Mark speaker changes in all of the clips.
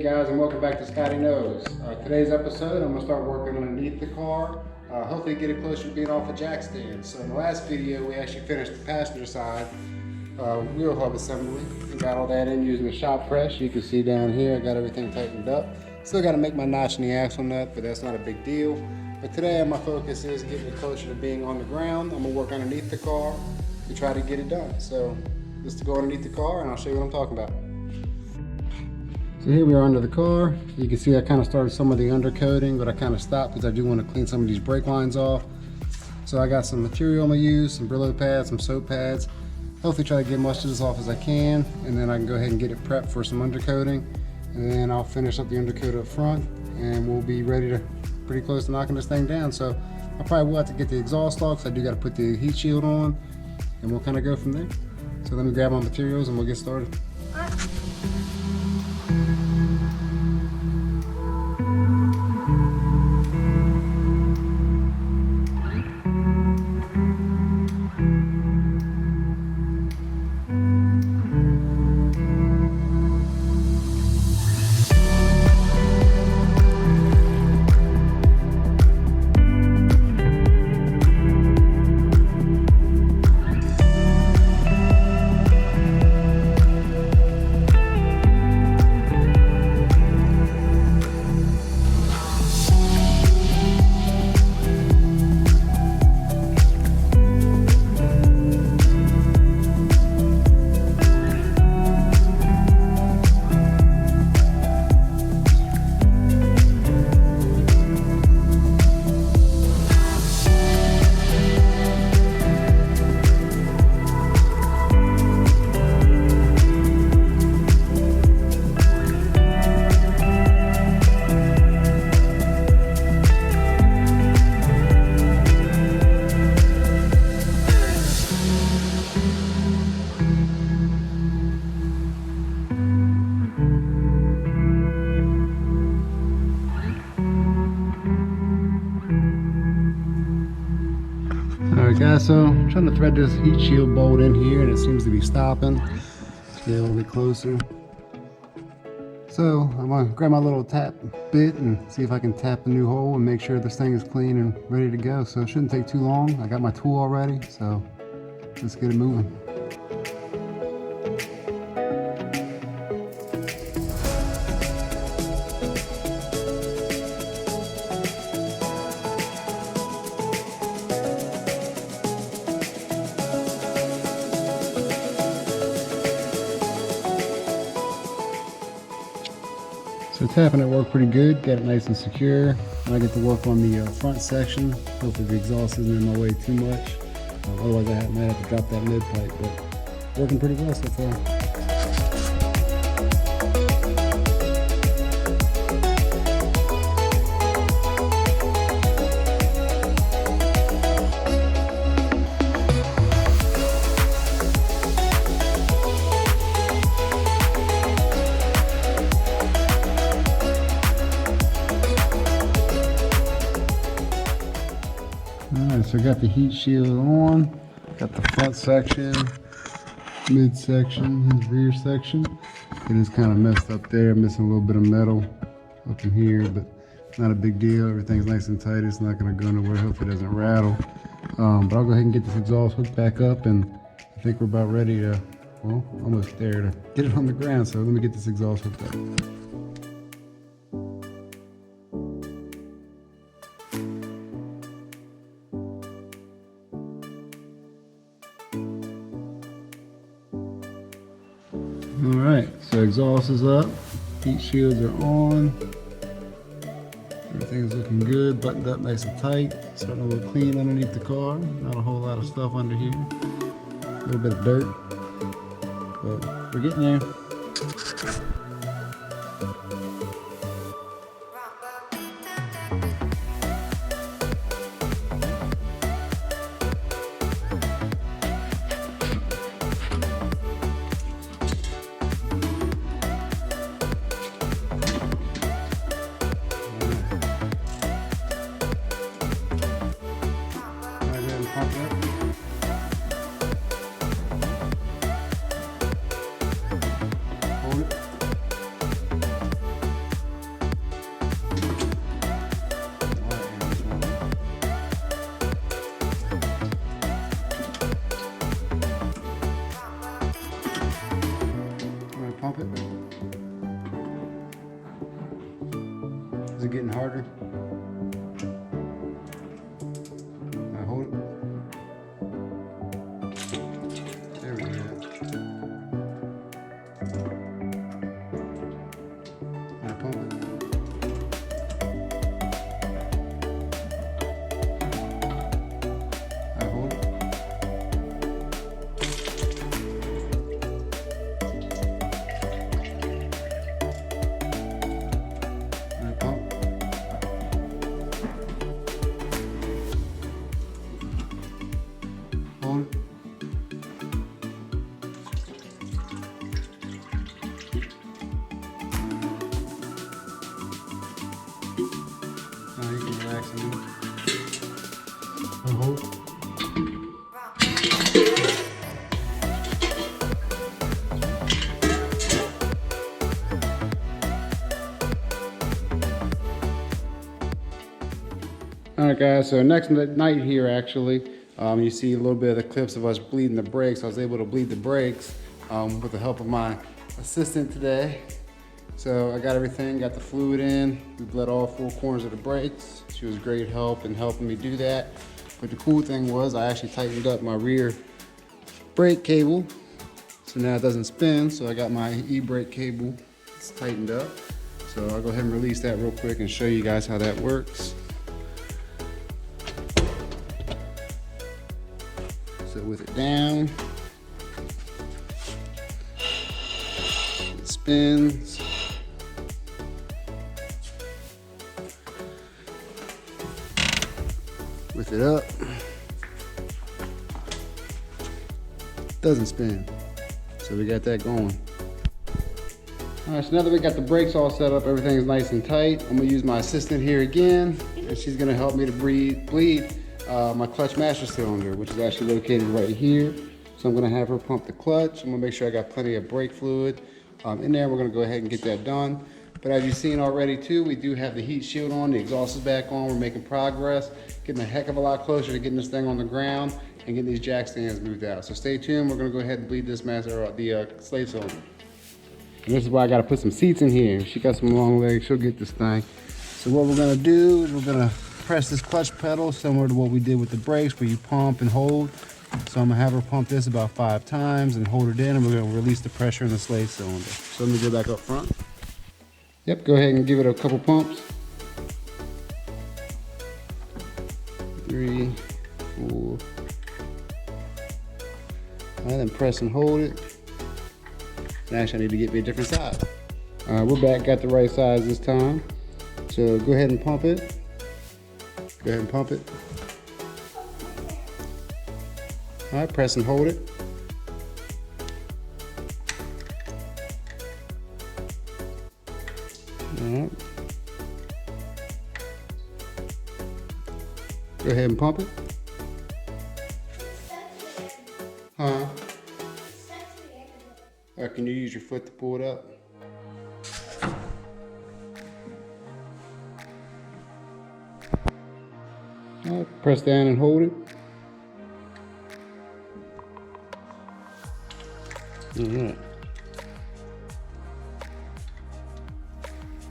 Speaker 1: Hey guys, and welcome back to Scotty Knows. Today's episode, I'm going to start working underneath the car. Hopefully get it closer to being off a jack stand. So in the last video, we actually finished the passenger side wheel hub assembly. We got all that in using the shop press. You can see down here, I got everything tightened up. Still got to make my notch in the axle nut, but that's not a big deal. But today, my focus is getting it closer to being on the ground. I'm going to work underneath the car to try to get it done. So just to go underneath the car, and I'll show you what I'm talking about. So here we are under the car. You can see I kind of started some of the undercoating, but I kind of stopped because I do want to clean some of these brake lines off. So I got some material I'm going to use, some Brillo pads, some soap pads. Hopefully try to get much of this off as I can, and then I can go ahead and get it prepped for some undercoating. And then I'll finish up the undercoat up front, and we'll be ready to pretty close to knocking this thing down. So I probably will have to get the exhaust off, so I do got to put the heat shield on, and we'll kind of go from there. So let me grab my materials and we'll get started. Alright guys, so I'm trying to thread this heat shield bolt in here and it seems to be stopping. Get a little bit closer. So I'm going to grab my little tap bit and see if I can tap a new hole and make sure this thing is clean and ready to go. So it shouldn't take too long. I got my tool already, so let's get it moving. So tapping it worked pretty good, got it nice and secure. Now I get to work on the front section. Hopefully the exhaust isn't in my way too much. Otherwise I might have to drop that lid pipe, but working pretty well so far. Alright, so I got the heat shield on, got the front section, mid section, and rear section. It is kind of messed up there, missing a little bit of metal up in here, but not a big deal. Everything's nice and tight, it's not going to go nowhere. Hopefully it doesn't rattle. But I'll go ahead and get this exhaust hooked back up, and I think we're about ready to, well, almost there to get it on the ground. So let me get this exhaust hooked up. Alright, so exhaust is up, heat shields are on, everything's looking good, buttoned up nice and tight, starting to look clean underneath the car, not a whole lot of stuff under here, a little bit of dirt, but we're getting there. Is it getting harder? Now hold it. There we go. Now pump it. Now hold it. Now pump. Hold it. Now you can relax a little. Now hold. Alright guys, so next night here actually, you see a little bit of the clips of us bleeding the brakes. I was able to bleed the brakes with the help of my assistant today. So I got everything, got the fluid in, we bled all 4 corners of the brakes. She was great help in helping me do that. But the cool thing was I actually tightened up my rear brake cable. So now it doesn't spin, so I got my e-brake cable, it's tightened up. So I'll go ahead and release that real quick and show you guys how that works. So with it down, it spins. With it up, doesn't spin. So we got that going. All right, so now that we got the brakes all set up, everything's nice and tight. I'm gonna use my assistant here again, and she's gonna help me to bleed my clutch master cylinder, which is actually located right here. So I'm gonna have her pump the clutch. I'm gonna make sure I got plenty of brake fluid in there. We're gonna go ahead and get that done. But as you've seen already too, we do have the heat shield on, the exhaust is back on, we're making progress, getting a heck of a lot closer to getting this thing on the ground and getting these jack stands moved out. So stay tuned, we're gonna go ahead and bleed this the slave cylinder. And this is why I gotta put some seats in here. She got some long legs, she'll get this thing. So what we're gonna do is we're gonna press this clutch pedal similar to what we did with the brakes, where you pump and hold. So I'm gonna have her pump this about 5 times and hold it in, and we're gonna release the pressure in the slave cylinder. So let me go back up front. Yep, go ahead and give it a couple pumps. 3, 4. And then press and hold it. And actually I need to get me a different side. All right, we're back, got the right size this time. So go ahead and pump it. Go ahead and pump it. All right, press and hold it. All right. Go ahead and pump it. Huh? Or can you use your foot to pull it up? All right, press down and hold it. All right.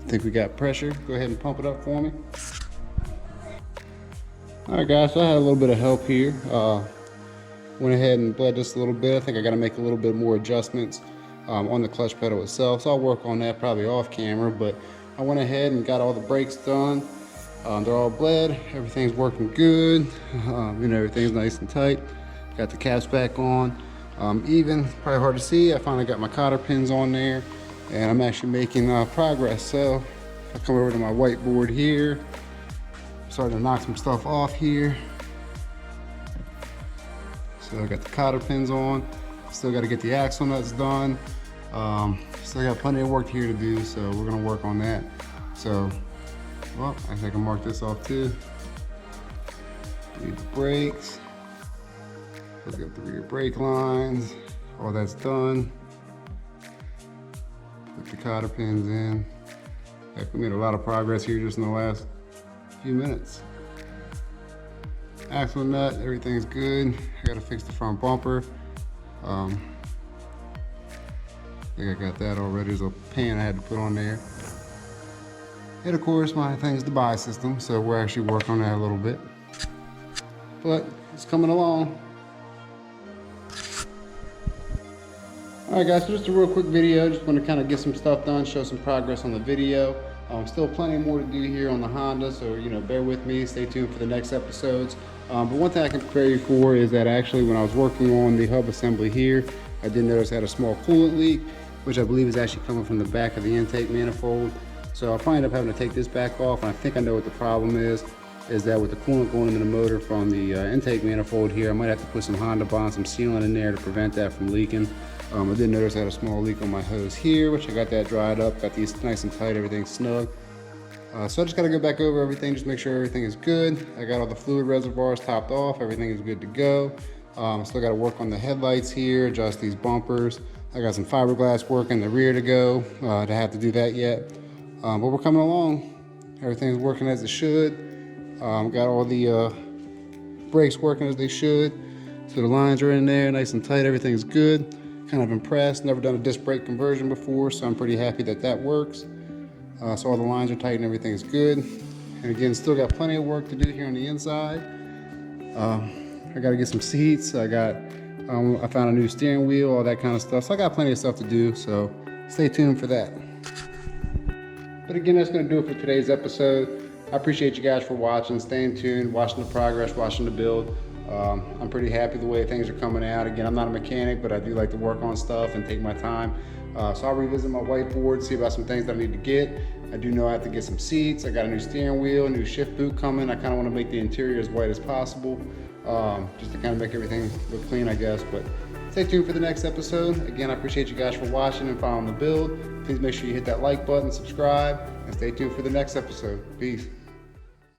Speaker 1: I think we got pressure. Go ahead and pump it up for me. All right, guys, so I had a little bit of help here. Went ahead and bled this a little bit. I think I got to make a little bit more adjustments on the clutch pedal itself. So I'll work on that probably off camera, but I went ahead and got all the brakes done. They're all bled. Everything's working good. Everything's nice and tight. Got the caps back on. Even, probably hard to see, I finally got my cotter pins on there, and I'm actually making progress. So I come over to my whiteboard here, starting to knock some stuff off here. So I got the cotter pins on. Still got to get the axle nuts done. Still got plenty of work here to do, so we're gonna work on that. So, well, I think I can mark this off too. Need the brakes. Hook up the rear brake lines. All that's done. Put the cotter pins in. Heck, we made a lot of progress here just in the last few minutes. Axle nut, everything's good. I gotta fix the front bumper. I think I got that already. There's a pan I had to put on there. And of course, my thing's the buy system, so we're actually working on that a little bit. But it's coming along. Alright guys, so just a real quick video. Just want to kind of get some stuff done, show some progress on the video. Still plenty more to do here on the Honda, so bear with me, stay tuned for the next episodes. But one thing I can prepare you for is that actually when I was working on the hub assembly here, I did notice I had a small coolant leak, which I believe is actually coming from the back of the intake manifold. So I'll probably end up having to take this back off, and I think I know what the problem is that with the coolant going into the motor from the intake manifold here, I might have to put some Honda Bond, some sealant in there to prevent that from leaking. I did notice I had a small leak on my hose here, which I got that dried up, got these nice and tight, everything's snug. So I just gotta go back over everything, just make sure everything is good. I got all the fluid reservoirs topped off, everything is good to go. Still gotta work on the headlights here, adjust these bumpers. I got some fiberglass work in the rear to go, to have to do that yet. But we're coming along. Everything's working as it should. Got all the brakes working as they should. So the lines are in there, nice and tight, everything's good. Kind of impressed, never done a disc brake conversion before, so I'm pretty happy that that works. So all the lines are tight and everything is good. And again, still got plenty of work to do here on the inside. I gotta get some seats. I found a new steering wheel, all that kind of stuff. So I got plenty of stuff to do, so stay tuned for that. But again, that's gonna do it for today's episode. I appreciate you guys for watching, staying tuned, watching the progress, watching the build. I'm pretty happy the way things are coming out. Again, I'm not a mechanic, but I do like to work on stuff and take my time. So I'll revisit my whiteboard, see about some things that I need to get. I do know I have to get some seats. I got a new steering wheel, a new shift boot coming. I kind of want to make the interior as white as possible, just to kind of make everything look clean, I guess. But stay tuned for the next episode. Again, I appreciate you guys for watching and following the build. Please make sure you hit that like button, subscribe, and stay tuned for the next episode. Peace.